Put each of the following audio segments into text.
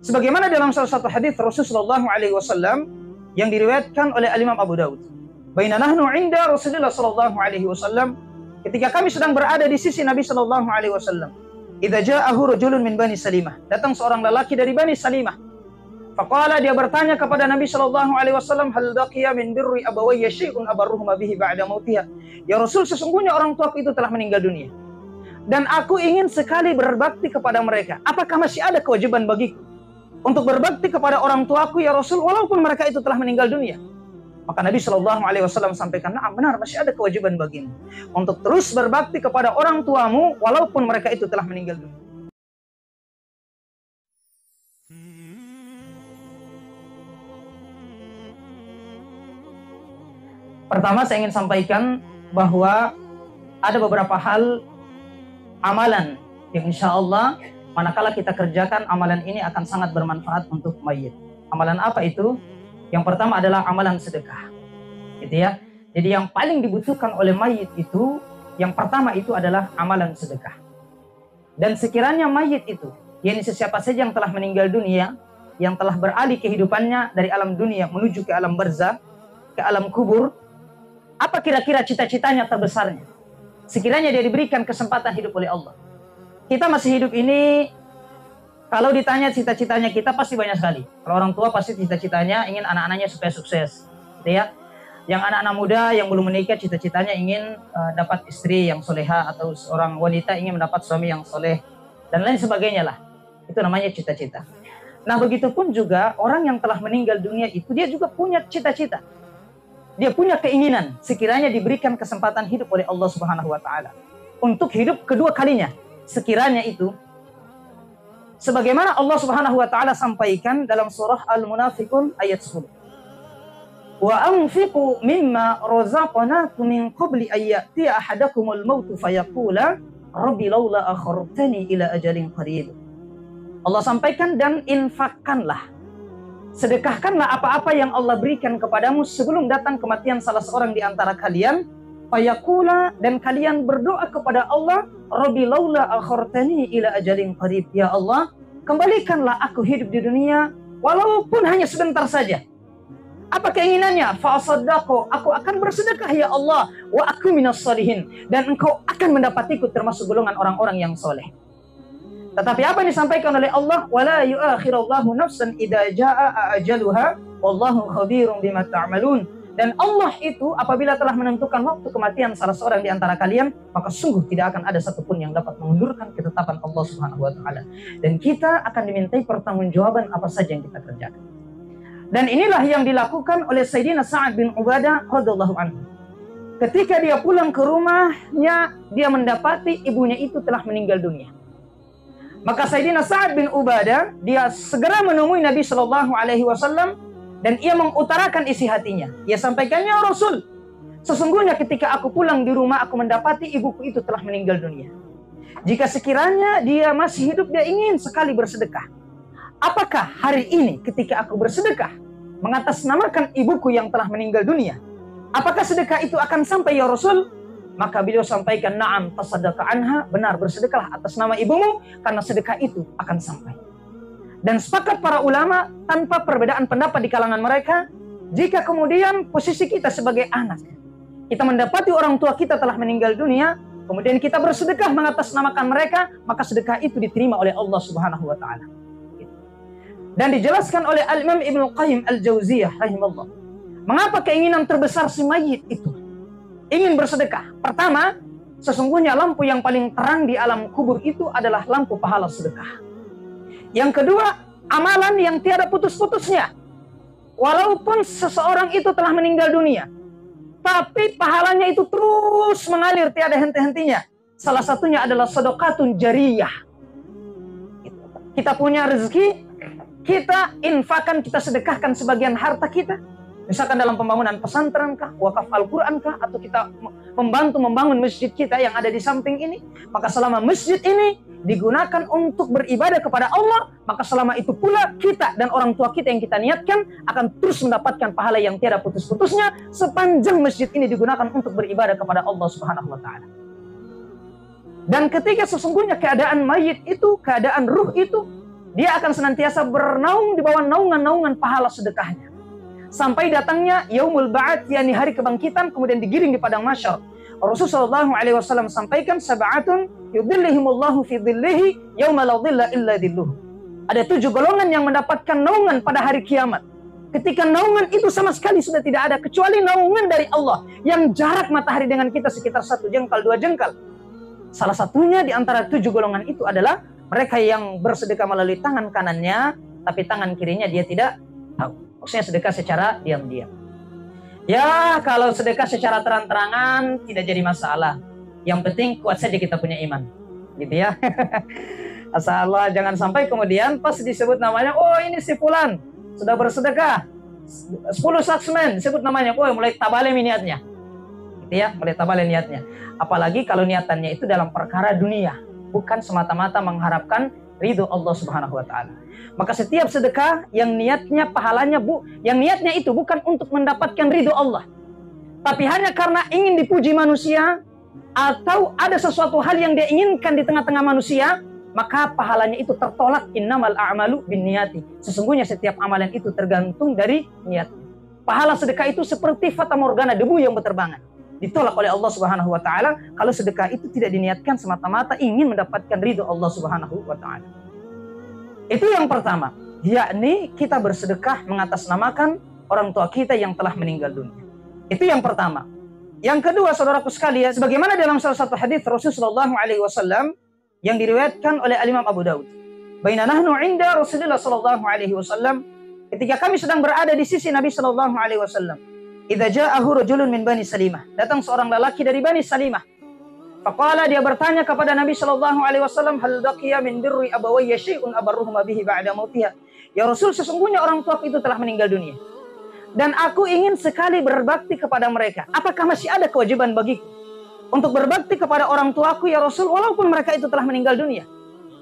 Sebagaimana dalam salah satu hadis Rasulullah SAW yang diriwayatkan oleh Imam Abu Daud. Baina nahnu 'inda Rasulullah sallallahu alaihi wasallam, ketika kami sedang berada di sisi Nabi sallallahu alaihi wasallam. Idza ja'ahu rajulun min Bani Salimah, datang seorang lelaki dari Bani Salimah. Faqala, dia bertanya kepada Nabi sallallahu alaihi wasallam, hal baqiya min birri abawayya syai'un abarruhuma bihi ba'da mautiha. Ya Rasul, sesungguhnya orang tuaku itu telah meninggal dunia, dan aku ingin sekali berbakti kepada mereka. Apakah masih ada kewajiban bagiku untuk berbakti kepada orang tuaku ya Rasul, walaupun mereka itu telah meninggal dunia? Maka Nabi Shallallahu Alaihi Wasallam sampaikan, nah benar, masih ada kewajiban bagimu untuk terus berbakti kepada orang tuamu walaupun mereka itu telah meninggal dunia. Pertama, saya ingin sampaikan bahwa ada beberapa hal amalan yang insya Allah manakala kita kerjakan, amalan ini akan sangat bermanfaat untuk mayit. Amalan apa itu? Yang pertama adalah amalan sedekah, gitu ya. Jadi yang paling dibutuhkan oleh mayit itu, yang pertama itu adalah amalan sedekah. Dan sekiranya mayit itu, yakni siapa saja yang telah meninggal dunia, yang telah beralih kehidupannya dari alam dunia menuju ke alam barzakh, ke alam kubur, apa kira-kira cita-citanya terbesarnya? Sekiranya dia diberikan kesempatan hidup oleh Allah. Kita masih hidup ini, kalau ditanya cita-citanya kita pasti banyak sekali. Kalau orang tua pasti cita-citanya ingin anak-anaknya supaya sukses, gitu ya. Yang anak-anak muda yang belum menikah cita-citanya ingin dapat istri yang soleha, atau seorang wanita ingin mendapat suami yang soleh, dan lain sebagainya lah. Itu namanya cita-cita. Nah, begitupun juga orang yang telah meninggal dunia itu, dia juga punya cita-cita. Dia punya keinginan sekiranya diberikan kesempatan hidup oleh Allah Subhanahu wa taala untuk hidup kedua kalinya. Sekiranya itu sebagaimana Allah Subhanahu wa taala sampaikan dalam surah Al-Munafiqun ayat 10. Wa anfiqu mimma razaqnakum min qabli ay ya'tiya ahadakumul maut fayaqula rabbi laula akhartani ila ajalin qarib. Allah sampaikan, dan infakkanlah, sedekahkanlah apa-apa yang Allah berikan kepadamu sebelum datang kematian salah seorang di antara kalian. Fayaqula, dan kalian berdoa kepada Allah, Rabbi laula akhartani ila ajalin qarib. Ya Allah, kembalikanlah aku hidup di dunia walaupun hanya sebentar saja. Apa keinginannya? Fa'asaddaqu, aku akan bersedekah ya Allah, wa aku minas shalihin, dan engkau akan mendapatiku termasuk golongan orang-orang yang soleh. Tetapi apa yang disampaikan oleh Allah? Wala yu'akhirallahu nafsan idza jaa ajaluha wallahu khabirum bima ta'malun. Dan Allah itu apabila telah menentukan waktu kematian salah seorang di antara kalian, maka sungguh tidak akan ada satupun yang dapat mengundurkan ketetapan Allah Subhanahu wa taala. Dan kita akan dimintai pertanggungjawaban apa saja yang kita kerjakan. Dan inilah yang dilakukan oleh Sayyidina Sa'ad bin Ubadah radhiyallahu anhu. Ketika dia pulang ke rumahnya, dia mendapati ibunya itu telah meninggal dunia. Maka Sayyidina Sa'ad bin Ubadah, dia segera menemui Nabi Shallallahu Alaihi Wasallam, dan ia mengutarakan isi hatinya. Ia sampaikan, ya Rasul, sesungguhnya ketika aku pulang di rumah, aku mendapati ibuku itu telah meninggal dunia. Jika sekiranya dia masih hidup, dia ingin sekali bersedekah. Apakah hari ini ketika aku bersedekah mengatasnamakan ibuku yang telah meninggal dunia, apakah sedekah itu akan sampai ya Rasul? Maka beliau sampaikan, na'am tasaddaqa anha, benar, bersedekahlah atas nama ibumu, karena sedekah itu akan sampai. Dan sepakat para ulama tanpa perbedaan pendapat di kalangan mereka, jika kemudian posisi kita sebagai anak, kita mendapati orang tua kita telah meninggal dunia, kemudian kita bersedekah mengatasnamakan mereka, maka sedekah itu diterima oleh Allah Subhanahu wa taala. Dan dijelaskan oleh Al-Imam Ibnu Qayyim Al-Jauziyah rahimahullah, mengapa keinginan terbesar si mayit itu ingin bersedekah? Pertama, sesungguhnya lampu yang paling terang di alam kubur itu adalah lampu pahala sedekah. Yang kedua, amalan yang tiada putus-putusnya. Walaupun seseorang itu telah meninggal dunia, tapi pahalanya itu terus mengalir tiada henti-hentinya. Salah satunya adalah sedekatun jariyah. Kita punya rezeki, kita infakkan, kita sedekahkan sebagian harta kita. Misalkan dalam pembangunan pesantren kah, wakaf Al-Quran kah, atau kita membantu membangun masjid kita yang ada di samping ini. Maka selama masjid ini digunakan untuk beribadah kepada Allah, maka selama itu pula kita dan orang tua kita yang kita niatkan akan terus mendapatkan pahala yang tiada putus-putusnya sepanjang masjid ini digunakan untuk beribadah kepada Allah Subhanahu wa taala. Dan ketika sesungguhnya keadaan mayit itu, keadaan ruh itu dia akan senantiasa bernaung di bawah naungan-naungan pahala sedekahnya. Sampai datangnya yaumul ba'ats, yakni hari kebangkitan, kemudian digiring di padang mahsyar. Rasulullah SAW sampaikan, sab'atun yudhillihimullahu fi dhillihi yauma la dhilla illa dhilluh. Ada 7 golongan yang mendapatkan naungan pada hari kiamat. Ketika naungan itu sama sekali sudah tidak ada, kecuali naungan dari Allah yang jarak matahari dengan kita sekitar 1 jengkal, 2 jengkal. Salah satunya di antara 7 golongan itu adalah mereka yang bersedekah melalui tangan kanannya, tapi tangan kirinya dia tidak tahu. Maksudnya sedekah secara diam-diam. Ya, kalau sedekah secara terang-terangan tidak jadi masalah. Yang penting kuat saja kita punya iman. Gitu ya. Asal Allah jangan sampai kemudian pas disebut namanya, oh ini si fulan sudah bersedekah 10 saksmen, sebut namanya, oh mulai tabalem niatnya. Gitu ya, mulai tabalem niatnya. Apalagi kalau niatannya itu dalam perkara dunia, bukan semata-mata mengharapkan ridho Allah Subhanahu wa taala. Maka setiap sedekah yang niatnya pahalanya yang niatnya itu bukan untuk mendapatkan ridho Allah, tapi hanya karena ingin dipuji manusia atau ada sesuatu hal yang dia inginkan di tengah-tengah manusia, maka pahalanya itu tertolak. Innamal a'malu binniyati. Sesungguhnya setiap amalan itu tergantung dari niat. Pahala sedekah itu seperti fata morgana, debu yang berterbangan. Ditolak oleh Allah Subhanahu wa taala kalau sedekah itu tidak diniatkan semata-mata ingin mendapatkan ridho Allah Subhanahu wa taala. Itu yang pertama, yakni kita bersedekah mengatasnamakan orang tua kita yang telah meninggal dunia. Itu yang pertama. Yang kedua, saudaraku sekalian, sebagaimana dalam salah satu hadis Rasulullah SAW yang diriwayatkan oleh Imam Abu Daud. Baina nahnu 'inda Rasulullah sallallahu alaihi wasallam, ketika kami sedang berada di sisi Nabi sallallahu alaihi wasallam. Idza ja'ahu rajulun min Bani Salimah, datang seorang lelaki dari Bani Salimah. Faqala, dia bertanya kepada Nabi sallallahu alaihi wasallam, hal baqiya min birri abawayya syai'un abarruhuma bihi ba'da mautiha. Ya Rasul, sesungguhnya orang tuaku itu telah meninggal dunia dan aku ingin sekali berbakti kepada mereka. Apakah masih ada kewajiban bagiku untuk berbakti kepada orang tuaku ya Rasul, walaupun mereka itu telah meninggal dunia?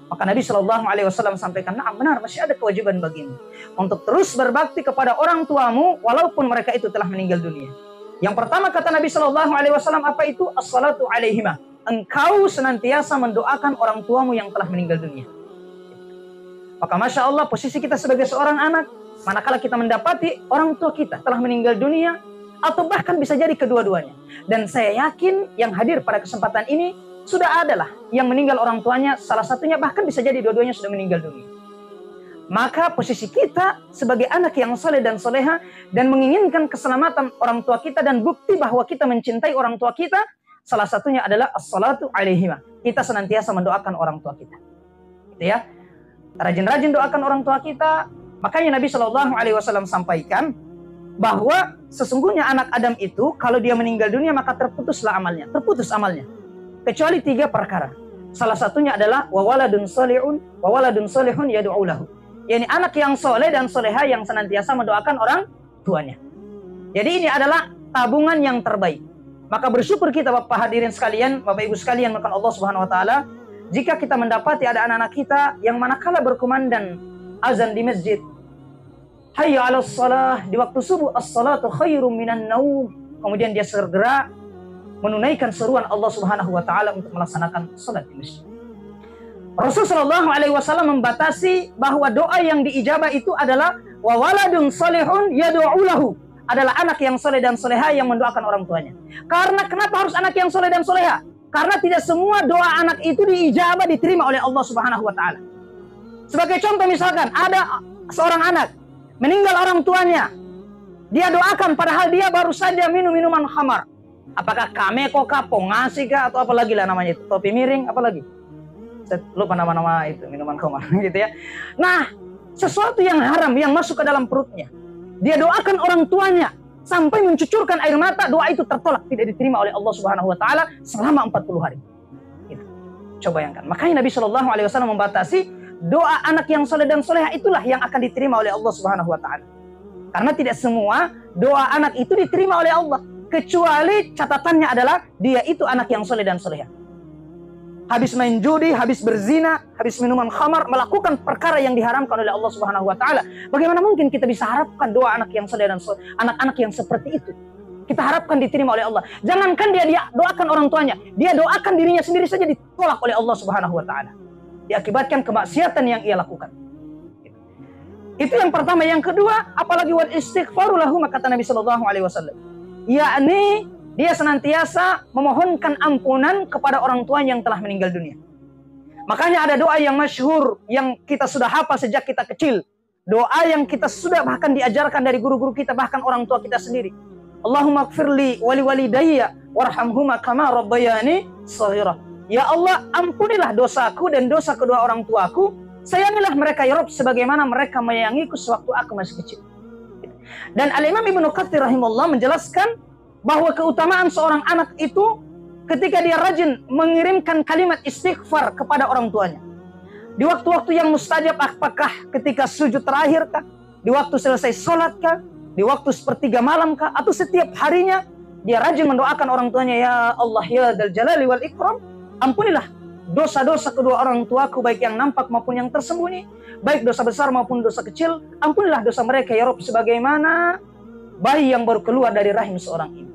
Maka Nabi SAW sampaikan, nah benar, masih ada kewajiban bagimu untuk terus berbakti kepada orang tuamu walaupun mereka itu telah meninggal dunia. Yang pertama kata Nabi SAW, apa itu? As-salatu alaihima. Engkau senantiasa mendoakan orang tuamu yang telah meninggal dunia. Maka Masya Allah, posisi kita sebagai seorang anak, manakala kita mendapati orang tua kita telah meninggal dunia, atau bahkan bisa jadi kedua-duanya. Dan saya yakin yang hadir pada kesempatan ini sudah adalah yang meninggal orang tuanya, salah satunya bahkan bisa jadi dua-duanya sudah meninggal dunia. Maka posisi kita sebagai anak yang soleh dan soleha dan menginginkan keselamatan orang tua kita dan bukti bahwa kita mencintai orang tua kita, salah satunya adalah as-salatu alaihima. Kita senantiasa mendoakan orang tua kita. Gitu ya. Rajin-rajin doakan orang tua kita. Makanya Nabi SAW sampaikan bahwa sesungguhnya anak Adam itu kalau dia meninggal dunia maka terputuslah amalnya, terputus amalnya. Kecuali 3 perkara. Salah satunya adalah wawaladun solihun yad'u lahu. Yani anak yang soleh dan soleha yang senantiasa mendoakan orang tuanya. Jadi ini adalah tabungan yang terbaik. Maka bersyukur kita Bapak hadirin sekalian, Bapak Ibu sekalian, maka Allah Subhanahu wa taala, jika kita mendapati ada anak-anak kita yang manakala berkumandang azan di masjid, hayya 'alas shalah, di waktu subuh, as-salatu khairum minan naum, kemudian dia segera menunaikan seruan Allah Subhanahu wa taala untuk melaksanakan salat di masjid. Rasulullah SAW membatasi bahwa doa yang diijabah itu adalah wa waladun salihun yad'u lahu, adalah anak yang soleh dan soleha yang mendoakan orang tuanya. Karena kenapa harus anak yang soleh dan soleha? Karena tidak semua doa anak itu diijabah, diterima oleh Allah Subhanahu wa taala. Sebagai contoh misalkan ada seorang anak meninggal orang tuanya, dia doakan padahal dia baru saja minum minuman khamar. Apakah kameko kah, pongasi kah, atau apa lagi lah namanya itu, topi miring, apa lagi? Saya lupa nama-nama itu, minuman khamar gitu ya. Nah, sesuatu yang haram yang masuk ke dalam perutnya, dia doakan orang tuanya sampai mencucurkan air mata, doa itu tertolak, tidak diterima oleh Allah Subhanahu wa taala selama 40 hari. Gitu. Coba bayangkan. Makanya Nabi SAW membatasi doa anak yang soleh dan soleha itulah yang akan diterima oleh Allah Subhanahu wa taala. Karena tidak semua doa anak itu diterima oleh Allah, kecuali catatannya adalah dia itu anak yang soleh dan soleha. Habis main judi, habis berzina, habis minuman khamar, melakukan perkara yang diharamkan oleh Allah Subhanahu wa taala. Bagaimana mungkin kita bisa harapkan doa anak yang soleh dan anak-anak yang seperti itu kita harapkan diterima oleh Allah? Jangankan dia doakan orang tuanya, dia doakan dirinya sendiri saja ditolak oleh Allah Subhanahu wa taala. Diakibatkan kemaksiatan yang ia lakukan. Itu yang pertama. Yang kedua, apalagi wal istighfaru lahum, kata Nabi sallallahu alaihi wasallam. Yakni dia senantiasa memohonkan ampunan kepada orang tua yang telah meninggal dunia. Makanya ada doa yang masyhur yang kita sudah hafal sejak kita kecil. Doa yang kita sudah bahkan diajarkan dari guru-guru kita, bahkan orang tua kita sendiri. Allahumma gfirli wali walidayya warhamhuma kama rabbayani shaghira. Ya Allah, ampunilah dosaku dan dosa kedua orang tuaku. Sayangilah mereka ya Rabb sebagaimana mereka menyayangiku sewaktu aku masih kecil. Dan Al-Imam Ibnu Katsir rahimahullah menjelaskan bahwa keutamaan seorang anak itu ketika dia rajin mengirimkan kalimat istighfar kepada orang tuanya. Di waktu-waktu yang mustajab, apakah ketika sujud terakhir kah? Di waktu selesai sholat kah? Di waktu sepertiga malam kah? Atau setiap harinya dia rajin mendoakan orang tuanya, ya Allah ya Dzal Jalali wal Ikram, ampunilah dosa-dosa kedua orang tuaku, baik yang nampak maupun yang tersembunyi, baik dosa besar maupun dosa kecil. Ampunilah dosa mereka ya Rabb sebagaimana bayi yang baru keluar dari rahim seorang ibu.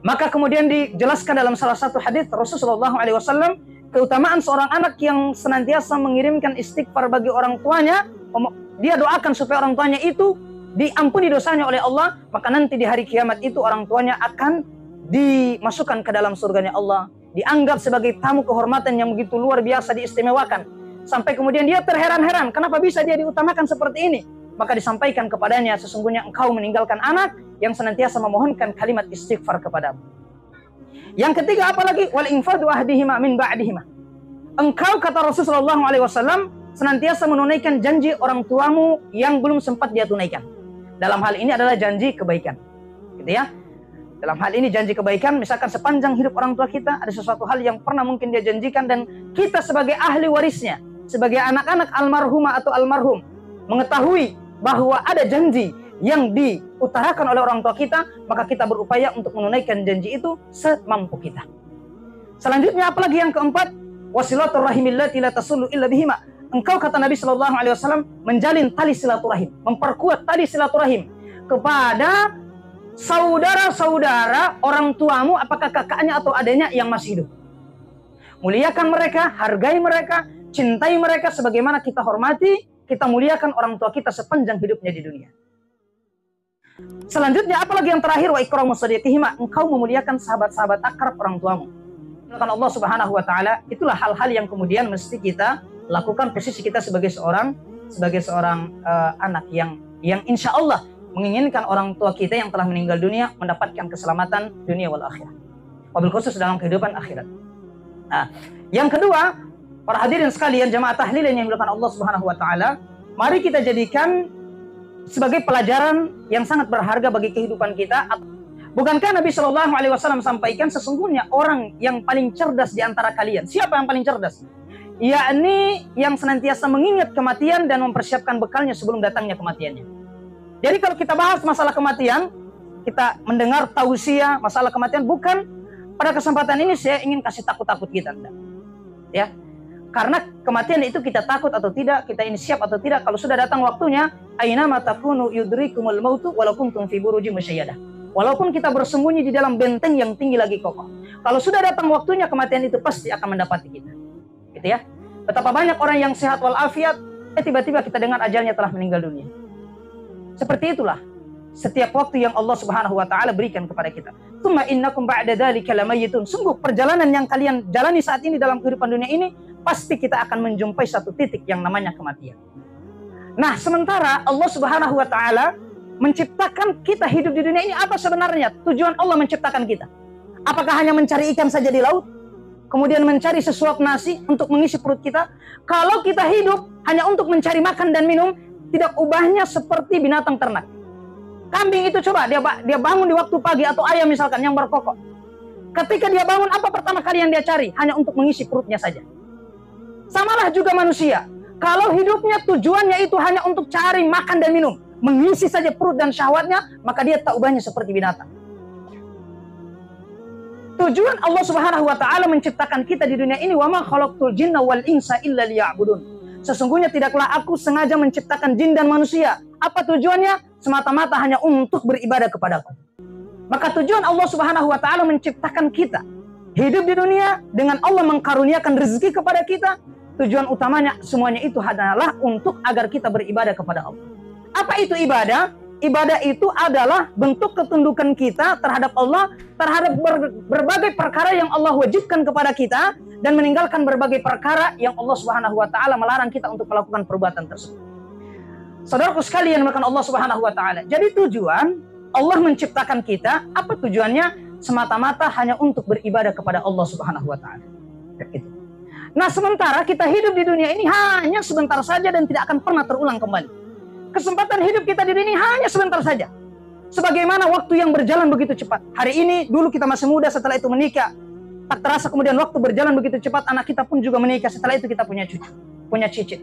Maka kemudian dijelaskan dalam salah satu hadis Rasulullah SAW, keutamaan seorang anak yang senantiasa mengirimkan istighfar bagi orang tuanya. Dia doakan supaya orang tuanya itu diampuni dosanya oleh Allah, maka nanti di hari kiamat itu orang tuanya akan dimasukkan ke dalam surganya Allah, dianggap sebagai tamu kehormatan yang begitu luar biasa, diistimewakan. Sampai kemudian dia terheran-heran, kenapa bisa dia diutamakan seperti ini? Maka disampaikan kepadanya, sesungguhnya engkau meninggalkan anak yang senantiasa memohonkan kalimat istighfar kepadamu. Yang ketiga apalagi? Wal infadu ahdihima min ba'dihima. Engkau, kata Rasulullah SAW, senantiasa menunaikan janji orang tuamu yang belum sempat dia tunaikan. Dalam hal ini adalah janji kebaikan. Gitu ya. Dalam hal ini janji kebaikan, misalkan sepanjang hidup orang tua kita ada sesuatu hal yang pernah mungkin dia janjikan, dan kita sebagai ahli warisnya, sebagai anak-anak almarhumah atau almarhum, mengetahui bahwa ada janji yang diutarakan oleh orang tua kita, maka kita berupaya untuk menunaikan janji itu semampu kita. Selanjutnya apalagi yang keempat? Wasilatul rahimillati la tasullu illa bihima. Engkau, kata Nabi SAW, menjalin tali silaturahim, memperkuat tali silaturahim kepada saudara-saudara orang tuamu, apakah kakaknya atau adanya yang masih hidup. Muliakan mereka, hargai mereka, cintai mereka sebagaimana kita hormati, kita muliakan orang tua kita sepanjang hidupnya di dunia. Selanjutnya apalagi yang terakhir? Wa ikramu sadiqihima. Engkau memuliakan sahabat-sahabat akrab orang tuamu. Melakukan Allah Subhanahu wa taala, itulah hal-hal yang kemudian mesti kita lakukan posisi kita sebagai seorang anak yang insya Allah menginginkan orang tua kita yang telah meninggal dunia mendapatkan keselamatan dunia wal akhirah, wabil khusus dalam kehidupan akhirat. Nah, yang kedua, para hadirin sekalian, jamaah tahlil yang dimuliakan Allah Subhanahu wa taala, mari kita jadikan sebagai pelajaran yang sangat berharga bagi kehidupan kita. Bukankah Nabi Shallallahu alaihi wasallam sampaikan sesungguhnya orang yang paling cerdas di antara kalian? Siapa yang paling cerdas? Yakni yang senantiasa mengingat kematian dan mempersiapkan bekalnya sebelum datangnya kematiannya. Jadi kalau kita bahas masalah kematian, kita mendengar tausiah masalah kematian, bukan pada kesempatan ini saya ingin kasih takut-takut kita, enggak. Ya. Karena kematian itu kita takut atau tidak, kita ini siap atau tidak, kalau sudah datang waktunya, aina ma takunu yudrikumul mautu walau kuntum fi burujin musyayyadah. Walaupun kita bersembunyi di dalam benteng yang tinggi lagi kokoh, kalau sudah datang waktunya, kematian itu pasti akan mendapati kita. Gitu ya. Betapa banyak orang yang sehat walafiat, tiba-tiba kita dengar ajalnya telah meninggal dunia. Seperti itulah setiap waktu yang Allah Subhanahu wa taala berikan kepada kita. Tsumma innakum ba'da dzalika lamayitun. Sungguh perjalanan yang kalian jalani saat ini dalam kehidupan dunia ini, pasti kita akan menjumpai satu titik yang namanya kematian. Nah, sementara Allah Subhanahu wa taala menciptakan kita hidup di dunia ini, apa sebenarnya tujuan Allah menciptakan kita? Apakah hanya mencari ikan saja di laut? Kemudian mencari sesuap nasi untuk mengisi perut kita? Kalau kita hidup hanya untuk mencari makan dan minum, tidak ubahnya seperti binatang ternak. Kambing itu coba, dia bangun di waktu pagi, atau ayam misalkan yang berkokok. Ketika dia bangun, apa pertama kali yang dia cari? Hanya untuk mengisi perutnya saja. Samalah juga manusia. Kalau hidupnya tujuannya itu hanya untuk cari makan dan minum, mengisi saja perut dan syahwatnya, maka dia tak ubahnya seperti binatang. Tujuan Allah Subhanahu wa taala menciptakan kita di dunia ini, wa ma khalaqtul jinna wal insa illa liya'budun. Sesungguhnya tidaklah aku sengaja menciptakan jin dan manusia. Apa tujuannya? Semata-mata hanya untuk beribadah kepadaku. Maka tujuan Allah Subhanahu wa taala menciptakan kita hidup di dunia dengan Allah mengkaruniakan rezeki kepada kita, tujuan utamanya semuanya itu adalah untuk agar kita beribadah kepada Allah. Apa itu ibadah? Ibadah itu adalah bentuk ketundukan kita terhadap Allah, terhadap berbagai perkara yang Allah wajibkan kepada kita, dan meninggalkan berbagai perkara yang Allah Subhanahu wa Ta'ala melarang kita untuk melakukan perbuatan tersebut. Saudaraku sekalian, maka Allah Subhanahu wa Ta'ala. Jadi tujuan Allah menciptakan kita, apa tujuannya? Semata-mata hanya untuk beribadah kepada Allah Subhanahu wa Ta'ala. Nah, sementara kita hidup di dunia ini hanya sebentar saja dan tidak akan pernah terulang kembali. Kesempatan hidup kita di dunia ini hanya sebentar saja. Sebagaimana waktu yang berjalan begitu cepat. Hari ini dulu kita masih muda, setelah itu menikah. Tak terasa kemudian waktu berjalan begitu cepat, anak kita pun juga menikah. Setelah itu kita punya cucu, punya cicit.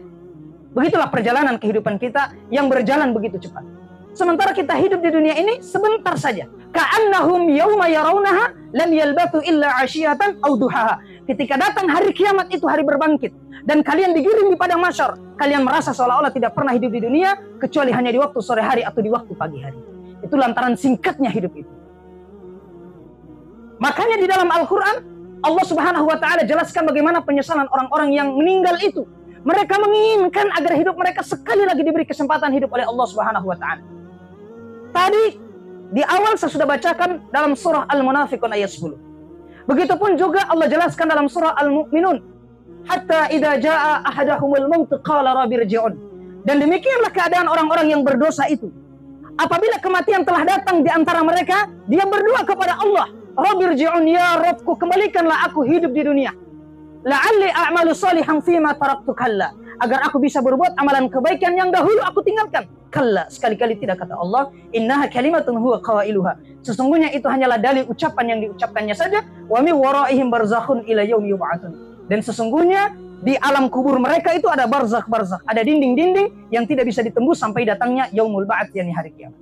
Begitulah perjalanan kehidupan kita yang berjalan begitu cepat. Sementara kita hidup di dunia ini sebentar saja. Ka'annahum yawma yarawnaha lam yalbathu illa 'ashiyatan aw duhaha. Ketika datang hari kiamat itu hari berbangkit dan kalian digiring di padang mahsyar, kalian merasa seolah-olah tidak pernah hidup di dunia kecuali hanya di waktu sore hari atau di waktu pagi hari. Itu lantaran singkatnya hidup itu. Makanya di dalam Al-Qur'an Allah Subhanahu wa Ta'ala jelaskan bagaimana penyesalan orang-orang yang meninggal itu. Mereka menginginkan agar hidup mereka sekali lagi diberi kesempatan hidup oleh Allah Subhanahu wa Ta'ala. Tadi di awal saya sudah bacakan dalam surah Al-Munafiqun ayat 10. Begitupun juga Allah jelaskan dalam surah Al-Mu'minun, hatta idza jaa ahadahumul maut qala rabbi irji'un. Dan demikianlah keadaan orang-orang yang berdosa itu. Apabila kematian telah datang di antara mereka, dia berdoa kepada Allah, rabbi irji'un, ya Rabbku, kembalikanlah aku hidup di dunia. La'alli a'malu salihan fima taraktu kalla, agar aku bisa berbuat amalan kebaikan yang dahulu aku tinggalkan. Kalla, sekali-kali tidak, kata Allah, innaha kalimatun huwa qailuha. Sesungguhnya itu hanyalah dalil ucapan yang diucapkannya saja. Wa min waraihim barzakhun ila yaumi yub'atsun. Dan sesungguhnya di alam kubur mereka itu ada barzakh, ada dinding-dinding yang tidak bisa ditembus sampai datangnya yaumul ba'ats, yakni hari kiamat.